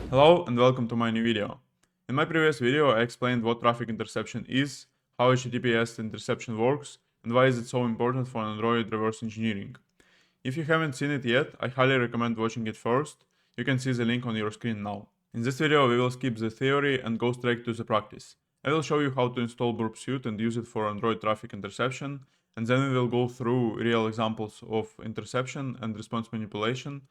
Hello and welcome to my new video. In my previous video I explained what traffic interception is, how HTTPS interception works, and why is it so important for Android reverse engineering. If you haven't seen it yet, I highly recommend watching it first. You can see the link on your screen now. In this video we will skip the theory and go straight to the practice. I will show you how to install Burp Suite and use it for Android traffic interception, and then we will go through real examples of interception and response manipulation,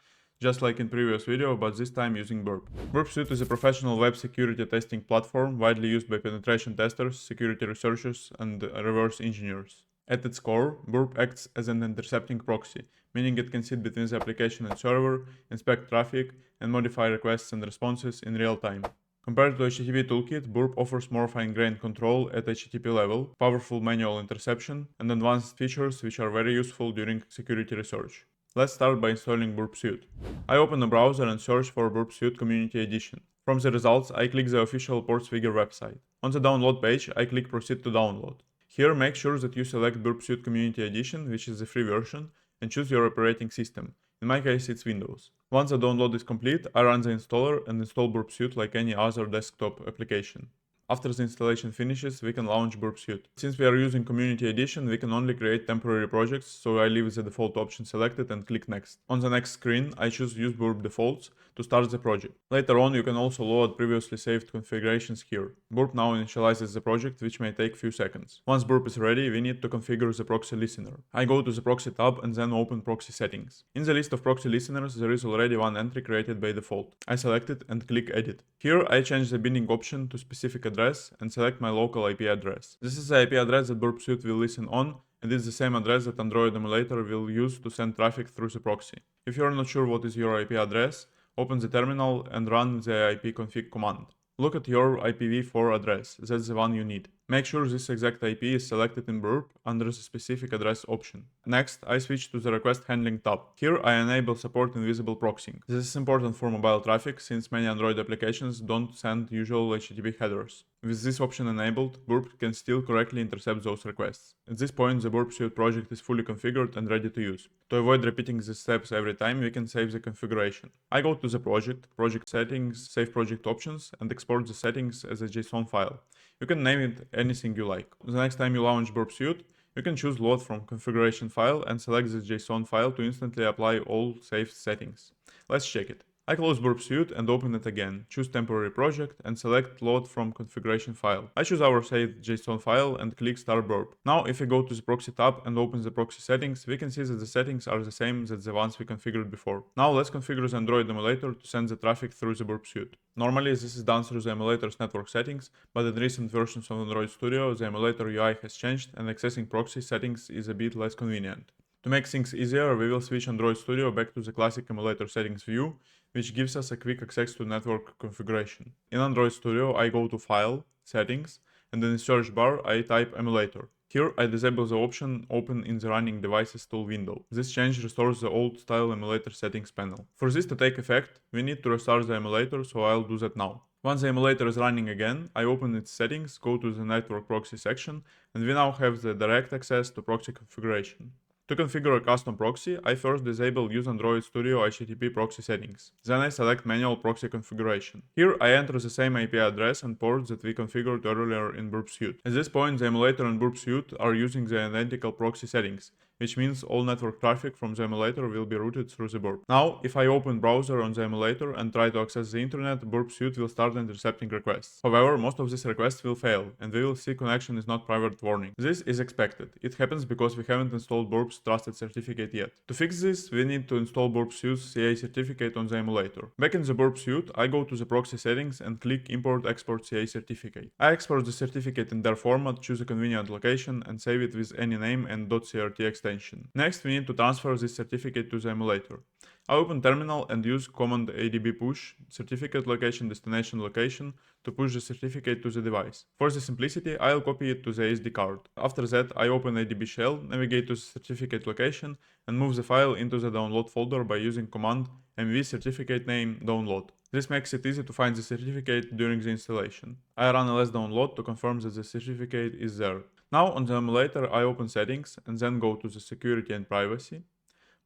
just like in previous video, but this time using Burp. Burp Suite is a professional web security testing platform widely used by penetration testers, security researchers, and reverse engineers. At its core, Burp acts as an intercepting proxy, meaning it can sit between the application and server, inspect traffic, and modify requests and responses in real time. Compared to HTTP Toolkit, Burp offers more fine-grained control at HTTP level, powerful manual interception, and advanced features which are very useful during security research. Let's start by installing Burp Suite. I open a browser and search for Burp Suite Community Edition. From the results, I click the official Portsfigure website. On the download page, I click Proceed to download. Here, make sure that you select Burp Suite Community Edition, which is the free version, and choose your operating system. In my case, it's Windows. Once the download is complete, I run the installer and install Burp Suite like any other desktop application. After the installation finishes, we can launch Burp Suite. Since we are using Community Edition, we can only create temporary projects, so I leave the default option selected and click Next. On the next screen, I choose Use Burp Defaults to start the project. Later on, you can also load previously saved configurations here. Burp now initializes the project, which may take few seconds. Once Burp is ready, we need to configure the proxy listener. I go to the proxy tab and then open proxy settings. In the list of proxy listeners, there is already one entry created by default. I select it and click Edit. Here, I change the binning option to specific address and select my local IP address. This is the IP address that Burp Suite will listen on, and it's the same address that Android emulator will use to send traffic through the proxy. If you are not sure what is your IP address, open the terminal and run the ipconfig command. Look at your IPv4 address, that's the one you need. Make sure this exact IP is selected in Burp under the specific address option. Next, I switch to the request handling tab. Here I enable support invisible proxying. This is important for mobile traffic since many Android applications don't send usual HTTP headers. With this option enabled, Burp can still correctly intercept those requests. At this point, the Burp Suite project is fully configured and ready to use. To avoid repeating these steps every time, we can save the configuration. I go to the project settings, save project options, and export the settings as a JSON file. You can name it anything you like. The next time you launch Burp Suite, you can choose Load from configuration file and select this JSON file to instantly apply all saved settings. Let's check it. I close Burp Suite and open it again, choose Temporary Project and select Load from configuration file. I choose our saved JSON file and click Start Burp. Now if we go to the Proxy tab and open the proxy settings, we can see that the settings are the same as the ones we configured before. Now let's configure the Android emulator to send the traffic through the Burp Suite. Normally this is done through the emulator's network settings, but in recent versions of Android Studio, the emulator UI has changed and accessing proxy settings is a bit less convenient. To make things easier, we will switch Android Studio back to the classic emulator settings view, which gives us a quick access to network configuration. In Android Studio, I go to File, Settings, and in the search bar, I type Emulator. Here, I disable the option Open in the Running Devices tool window. This change restores the old-style emulator settings panel. For this to take effect, we need to restart the emulator, so I'll do that now. Once the emulator is running again, I open its settings, go to the Network Proxy section, and we now have the direct access to proxy configuration. To configure a custom proxy, I first disable Use Android Studio HTTP proxy settings. Then I select Manual Proxy Configuration. Here I enter the same IP address and port that we configured earlier in Burp Suite. At this point, the emulator and Burp Suite are using the identical proxy settings, which means all network traffic from the emulator will be routed through the Burp. Now, if I open browser on the emulator and try to access the internet, Burp Suite will start intercepting requests. However, most of these requests will fail, and we will see connection is not private warning. This is expected. It happens because we haven't installed Burp's trusted certificate yet. To fix this, we need to install Burp Suite's CA certificate on the emulator. Back in the Burp Suite, I go to the proxy settings and click Import Export CA certificate. I export the certificate in their format, choose a convenient location, and save it with any name and .crt extension. Next, we need to transfer this certificate to the emulator. I open terminal and use command adb push certificate location destination location to push the certificate to the device. For the simplicity, I'll copy it to the SD card. After that, I open adb shell, navigate to the certificate location, and move the file into the download folder by using command mv certificate name download. This makes it easy to find the certificate during the installation. I run ls download to confirm that the certificate is there. Now on the emulator, I open settings and then go to the security and privacy,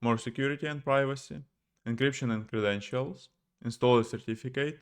more security and privacy, encryption and credentials, install a certificate,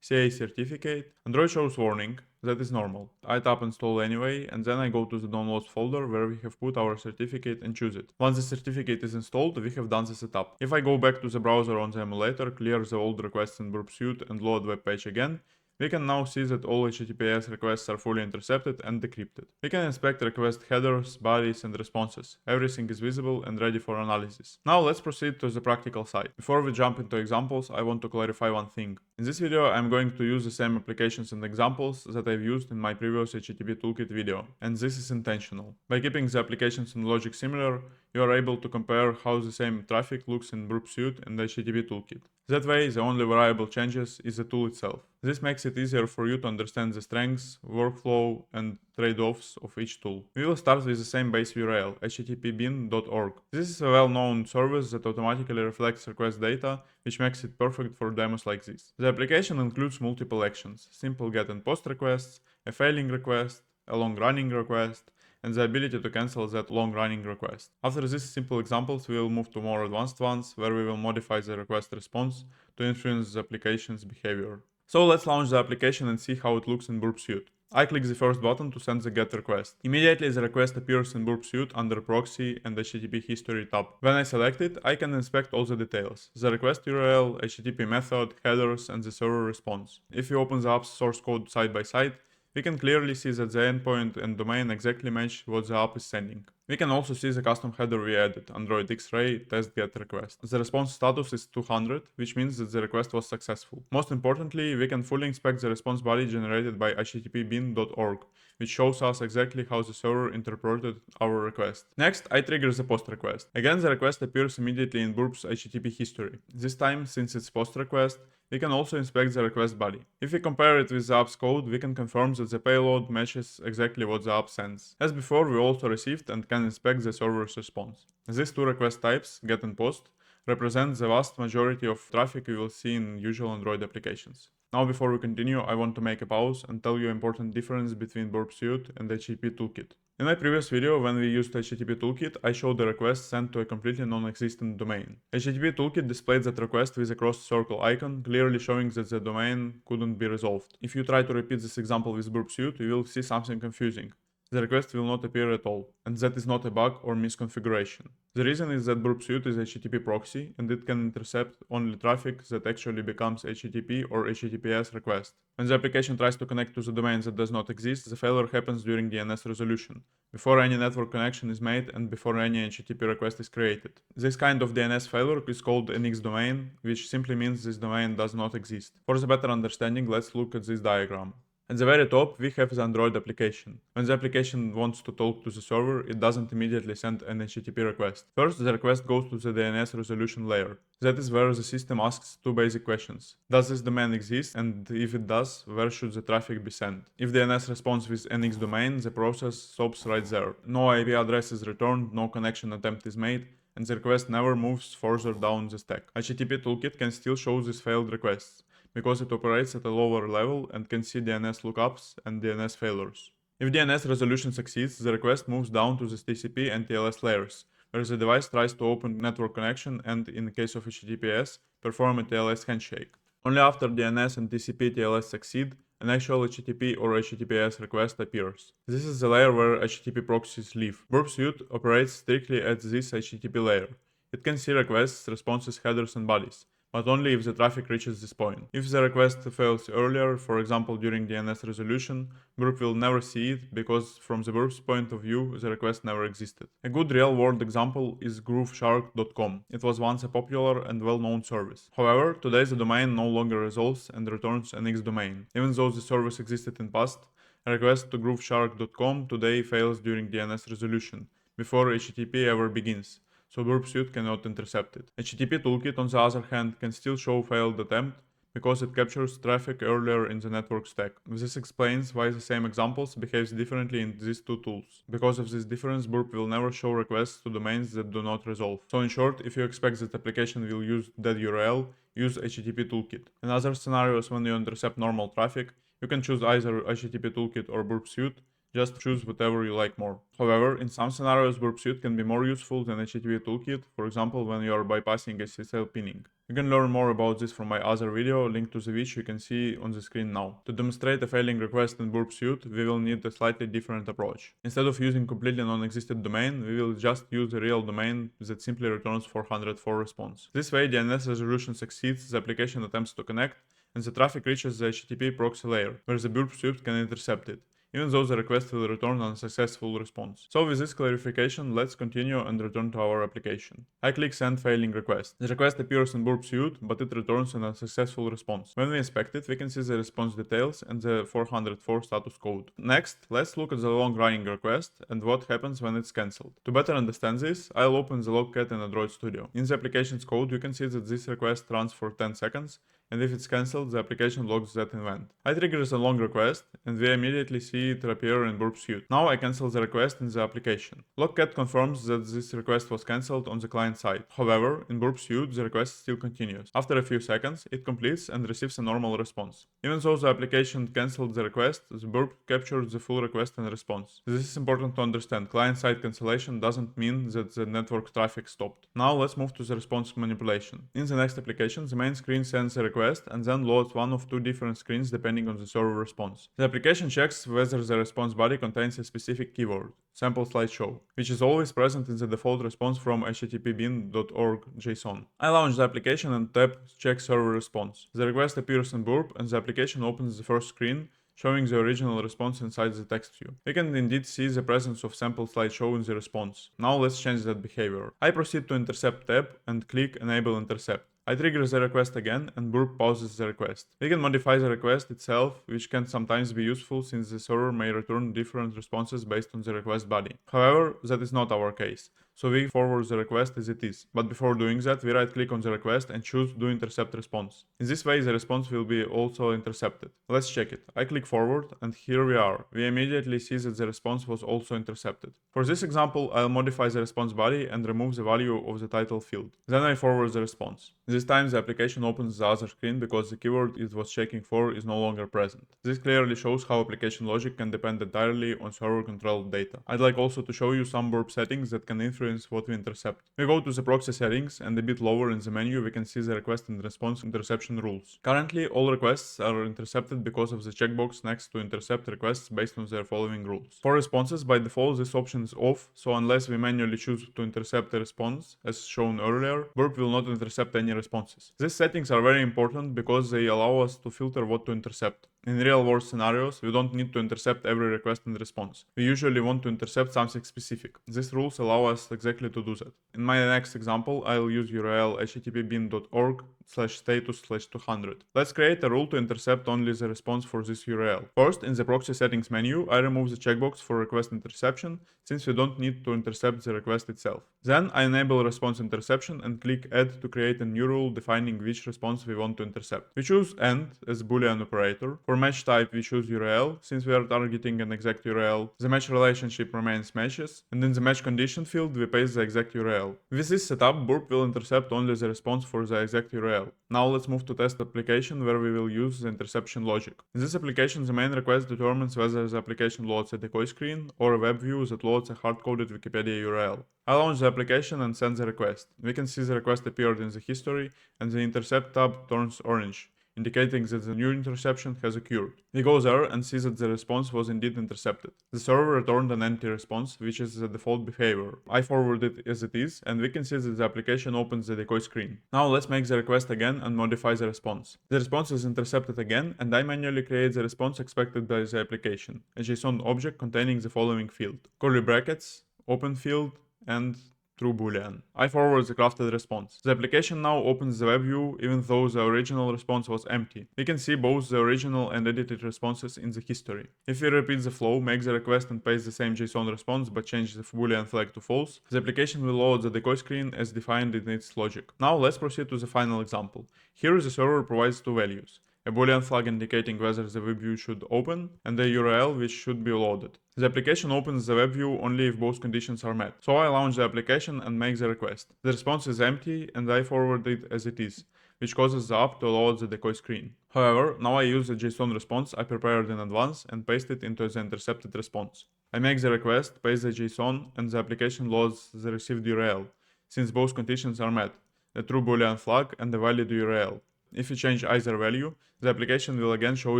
CA certificate, Android shows warning. That is normal. I tap install anyway, and then I go to the downloads folder where we have put our certificate and choose it. Once the certificate is installed, we have done the setup. If I go back to the browser on the emulator, clear the old requests in Burp Suite and load web page again, we can now see that all HTTPS requests are fully intercepted and decrypted. We can inspect request headers, bodies, and responses. Everything is visible and ready for analysis. Now let's proceed to the practical side. Before we jump into examples, I want to clarify one thing. In this video, I'm going to use the same applications and examples that I've used in my previous HTTP Toolkit video, and this is intentional. By keeping the applications and logic similar, you are able to compare how the same traffic looks in Burp Suite and HTTP Toolkit. That way, the only variable changes is the tool itself. This makes it easier for you to understand the strengths, workflow, and trade-offs of each tool. We will start with the same base URL, http://bin.org. This is a well-known service that automatically reflects request data, which makes it perfect for demos like this. The application includes multiple actions, simple get and post requests, a failing request, a long-running request, and the ability to cancel that long-running request. After these simple examples, we will move to more advanced ones, where we will modify the request response to influence the application's behavior. So let's launch the application and see how it looks in Burp Suite. I click the first button to send the GET request. Immediately the request appears in Burp Suite under Proxy and HTTP History tab. When I select it, I can inspect all the details: the request URL, HTTP method, headers, and the server response. If we open the app's source code side by side, we can clearly see that the endpoint and domain exactly match what the app is sending. We can also see the custom header we added, Android X-Ray test GET request. The response status is 200, which means that the request was successful. Most importantly, we can fully inspect the response body generated by http://bin.org, which shows us exactly how the server interpreted our request. Next, I trigger the post request. Again, the request appears immediately in Burp's HTTP history. This time, since it's post request, we can also inspect the request body. If we compare it with the app's code, we can confirm that the payload matches exactly what the app sends. As before, we also received and can inspect the server's response. These two request types, GET and POST, represent the vast majority of traffic you will see in usual Android applications. Now, before we continue, I want to make a pause and tell you an important difference between Burp Suite and HTTP Toolkit. In my previous video, when we used HTTP Toolkit, I showed the request sent to a completely non-existent domain. HTTP Toolkit displayed that request with a crossed circle icon, clearly showing that the domain couldn't be resolved. If you try to repeat this example with Burp Suite, you will see something confusing. The request will not appear at all, and that is not a bug or misconfiguration. The reason is that Burp Suite is HTTP proxy, and it can intercept only traffic that actually becomes HTTP or HTTPS request. When the application tries to connect to the domain that does not exist, the failure happens during DNS resolution, before any network connection is made and before any HTTP request is created. This kind of DNS failure is called NXDOMAIN, which simply means this domain does not exist. For the better understanding, let's look at this diagram. At the very top, we have the Android application. When the application wants to talk to the server, it doesn't immediately send an HTTP request. First, the request goes to the DNS resolution layer. That is where the system asks two basic questions. Does this domain exist? And if it does, where should the traffic be sent? If DNS responds with NXDOMAIN, the process stops right there. No IP address is returned, no connection attempt is made, and the request never moves further down the stack. HTTP Toolkit can still show these failed requests, because it operates at a lower level and can see DNS lookups and DNS failures. If DNS resolution succeeds, the request moves down to the TCP and TLS layers, where the device tries to open network connection and, in the case of HTTPS, perform a TLS handshake. Only after DNS and TCP TLS succeed, an actual HTTP or HTTPS request appears. This is the layer where HTTP proxies live. Burp Suite operates strictly at this HTTP layer. It can see requests, responses, headers, and bodies, but only if the traffic reaches this point. If the request fails earlier, for example during DNS resolution, Burp will never see it because from the Burp's point of view, the request never existed. A good real-world example is grooveshark.com. It was once a popular and well-known service. However, today the domain no longer resolves and returns an NXDOMAIN. Even though the service existed in past, a request to grooveshark.com today fails during DNS resolution, before HTTP ever begins, so Burp Suite cannot intercept it. HTTP Toolkit, on the other hand, can still show failed attempt because it captures traffic earlier in the network stack. This explains why the same examples behaves differently in these two tools. Because of this difference, Burp will never show requests to domains that do not resolve. So in short, if you expect that application will use that URL, use HTTP Toolkit. In other scenarios, when you intercept normal traffic, you can choose either HTTP Toolkit or Burp Suite, Just choose whatever you like more. However, in some scenarios, Burp Suite can be more useful than HTTP Toolkit, for example when you are bypassing SSL pinning. You can learn more about this from my other video, link to which you can see on the screen now. To demonstrate a failing request in Burp Suite, we will need a slightly different approach. Instead of using completely non-existent domain, we will just use a real domain that simply returns 404 response. This way, DNS resolution succeeds, the application attempts to connect, and the traffic reaches the HTTP proxy layer, where the Burp Suite can intercept it, even though the request will return an unsuccessful response. So with this clarification, let's continue and return to our application. I click send failing request. The request appears in Burp Suite, but it returns an unsuccessful response. When we inspect it, we can see the response details and the 404 status code. Next, let's look at the long running request and what happens when it's cancelled. To better understand this, I'll open the logcat in Android Studio. In the application's code, you can see that this request runs for 10 seconds, and if it's cancelled, the application logs that event. I trigger the long request, and we immediately see it appear in Burp Suite. Now I cancel the request in the application. Logcat confirms that this request was cancelled on the client side. However, in Burp Suite, the request still continues. After a few seconds, it completes and receives a normal response. Even though the application cancelled the request, the Burp captured the full request and response. This is important to understand. Client-side cancellation doesn't mean that the network traffic stopped. Now let's move to the response manipulation. In the next application, the main screen sends a request and then loads one of two different screens depending on the server response. The application checks whether the response body contains a specific keyword, sample slideshow, which is always present in the default response from http.bin.org JSON. I launch the application and tap check server response. The request appears in Burp and the application opens the first screen, showing the original response inside the text view. We can indeed see the presence of sample slideshow in the response. Now let's change that behavior. I proceed to Intercept tab and click Enable Intercept. I trigger the request again and Burp pauses the request. We can modify the request itself, which can sometimes be useful since the server may return different responses based on the request body. However, that is not our case, so we forward the request as it is. But before doing that, we right click on the request and choose Do Intercept Response. In this way, the response will be also intercepted. Let's check it. I click forward and here we are. We immediately see that the response was also intercepted. For this example, I'll modify the response body and remove the value of the title field. Then I forward the response. This time the application opens the other screen because the keyword it was checking for is no longer present. This clearly shows how application logic can depend entirely on server controlled data. I'd like also to show you some Burp settings that can influence what we intercept. We go to the proxy settings and a bit lower in the menu we can see the request and response interception rules. Currently all requests are intercepted because of the checkbox next to intercept requests based on their following rules. For responses, by default this option is off, so unless we manually choose to intercept a response, as shown earlier, Burp will not intercept any responses. These settings are very important because they allow us to filter what to intercept. In real-world scenarios, we don't need to intercept every request and response. We usually want to intercept something specific. These rules allow us exactly to do that. In my next example, I'll use URL http.bin.org/status/200. Let's create a rule to intercept only the response for this URL. First, in the proxy settings menu, I remove the checkbox for request interception, since we don't need to intercept the request itself. Then I enable response interception and click Add to create a new rule defining which response we want to intercept. We choose AND as Boolean operator. For match type, we choose URL, since we are targeting an exact URL. The match relationship remains matches, and in the match condition field, we paste the exact URL. With this setup, Burp will intercept only the response for the exact URL. Now let's move to test application where we will use the interception logic. In this application, the main request determines whether the application loads a decoy screen or a web view that loads a hard-coded Wikipedia URL. I launch the application and send the request. We can see the request appeared in the history, and the Intercept tab turns orange, indicating that the new interception has occurred. We go there and see that the response was indeed intercepted. The server returned an empty response, which is the default behavior. I forward it as it is, and we can see that the application opens the decoy screen. Now let's make the request again and modify the response. The response is intercepted again, and I manually create the response expected by the application, a JSON object containing the following field: curly brackets, open field, and true boolean. I forward the crafted response. The application now opens the web view even though the original response was empty. We can see both the original and edited responses in the history. If we repeat the flow, make the request and paste the same JSON response but change the boolean flag to false, the application will load the decoy screen as defined in its logic. Now let's proceed to the final example. Here the server provides two values: a boolean flag indicating whether the web view should open, and a URL which should be loaded. The application opens the web view only if both conditions are met. So I launch the application and make the request. The response is empty and I forward it as it is. which causes the app to load the decoy screen. However, now I use the JSON response I prepared in advance and paste it into the intercepted response. I make the request, paste the JSON, and the application loads the received URL, since both conditions are met, the true boolean flag and the valid URL. If you change either value, the application will again show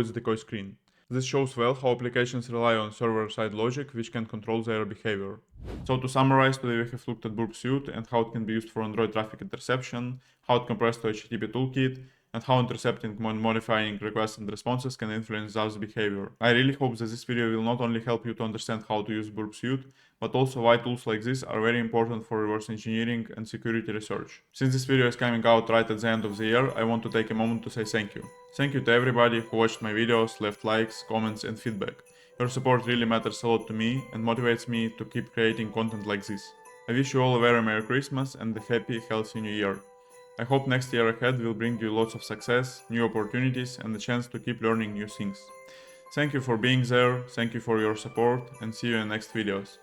its decoy screen. This shows well how applications rely on server-side logic which can control their behavior. So to summarize, today we have looked at Burp Suite and how it can be used for Android traffic interception, how it compares to HTTP Toolkit, and how intercepting and modifying requests and responses can influence those behavior. I really hope that this video will not only help you to understand how to use Burp Suite, but also why tools like this are very important for reverse engineering and security research. Since this video is coming out right at the end of the year, I want to take a moment to say thank you. Thank you to everybody who watched my videos, left likes, comments and feedback. Your support really matters a lot to me and motivates me to keep creating content like this. I wish you all a very Merry Christmas and a happy, healthy New Year. I hope next year ahead will bring you lots of success, new opportunities and the chance to keep learning new things. Thank you for being there, thank you for your support and see you in next videos.